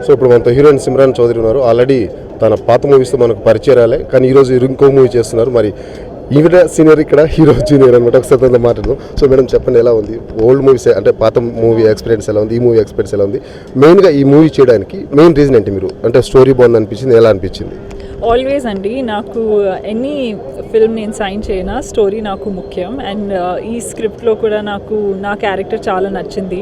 So ఇప్పుడు మనతో heroine Simran Chowdary ఉన్నారు. ఆల్రెడీ తన పాత మూవీస్తో మనకు పరిచయాలే, కానీ ఈరోజు ఇంకో మూవీ చేస్తున్నారు. మరి ఈవిడ సీనియర్, ఇక్కడ హీరో జూనియర్ అనమాట. ఒకసారి మాట్లాడదాం. సో మేడం చెప్పండి, ఎలా ఉంది ఓల్డ్ మూవీస్ అంటే పాత మూవీ ఎక్స్పీరియన్స్ ఎలా ఉంది, ఈ మూవీ ఎక్స్పీరియన్స్ ఎలా ఉంది? మెయిన్గా ఈ మూవీ చేయడానికి మెయిన్ రీజన్ ఏంటి? మీరు అంటే స్టోరీ బాగుంది అనిపించింది, ఎలా అనిపించింది? ఆల్వేస్ అండి, నాకు ఎనీ ఫిల్మ్ నేను సైన్ చేయనా స్టోరీ నాకు ముఖ్యం. అండ్ ఈ స్క్రిప్ట్లో కూడా నాకు నా క్యారెక్టర్ చాలా నచ్చింది.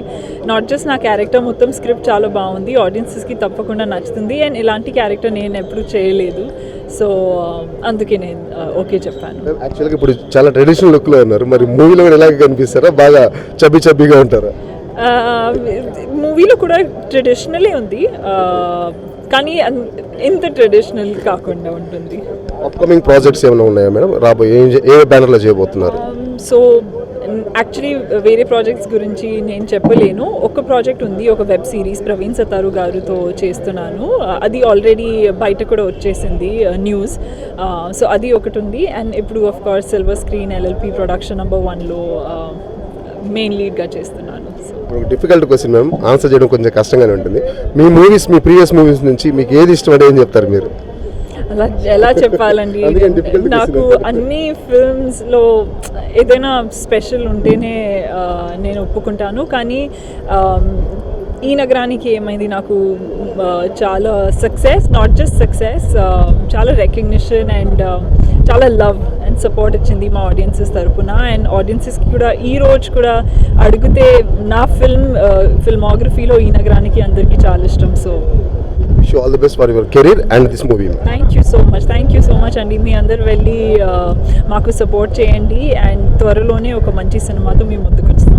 నాట్ జస్ట్ నా క్యారెక్టర్, మొత్తం స్క్రిప్ట్ చాలా బాగుంది, ఆడియన్సెస్కి తప్పకుండా నచ్చుతుంది. అండ్ ఇలాంటి క్యారెక్టర్ నేను ఎప్పుడు చేయలేదు, సో అందుకే నేను ఓకే చెప్పాను. యాక్చువల్గా ఇప్పుడు చాలా ట్రెడిషనల్ లుక్లో ఉన్నారు, మరి మూవీలో కూడా ఎలాగ కనిపిస్తారా? బాగా చబ్బీగా ఉంటారా? మూవీలో కూడా ట్రెడిషనలే ఉంది, కానీ ఇంత ట్రెడిషనల్ కాకుండా ఉంటుంది. అప్కమింగ్ ప్రాజెక్ట్స్ ఏమైనా ఉన్నాయా మేడం? రాబోయే ఏ బ్యానర్లో చేయబోతున్నారు? సో యాక్చువల్లీ వేరే ప్రాజెక్ట్స్ గురించి నేను చెప్పలేను. ఒక ప్రాజెక్ట్ ఉంది, ఒక వెబ్ సిరీస్ ప్రవీణ్ సతారు గారితో చేస్తున్నాను. అది ఆల్రెడీ బయట కూడా వచ్చేసింది న్యూస్. సో అది ఒకటి ఉంది. అండ్ ఇప్పుడు of course silver screen LLP production number 1లో మెయిన్ లీడ్గా చేస్తున్నాను. డిఫికల్ట్ క్వశ్చన్ మ్యామ్, ఆన్సర్ చేయడం కొంచెం కష్టంగానే ఉంటుంది. మీ ప్రీవియస్ మూవీస్ నుంచి మీకు ఏది ఇష్టం అంటే ఏం చెప్తారు మీరు? అలా ఎలా చెప్పాలండి, నాకు అన్ని ఫిల్మ్స్లో ఏదైనా స్పెషల్ ఉంటేనే నేను ఒప్పుకుంటాను. కానీ ఈ నగరానికి ఏమైంది, నాకు చాలా సక్సెస్, నాట్ జస్ట్ సక్సెస్, చాలా రికగ్నిషన్ అండ్ చాలా లవ్ అండ్ సపోర్ట్ ఇచ్చింది మా ఆడియన్సెస్ తరపున. అండ్ ఆడియన్సెస్కి కూడా ఈ రోజు కూడా అడిగితే నా ఫిల్మోగ్రఫీలో ఈ నగరానికి అందరికీ చాలా ఇష్టం. So wish you all the best for your career and this movie. Thank you so much అండి. మీ అందరు వెళ్ళి మాకు సపోర్ట్ చేయండి. అండ్ త్వరలోనే ఒక మంచి సినిమాతో మీ ముందుకు వస్తాం.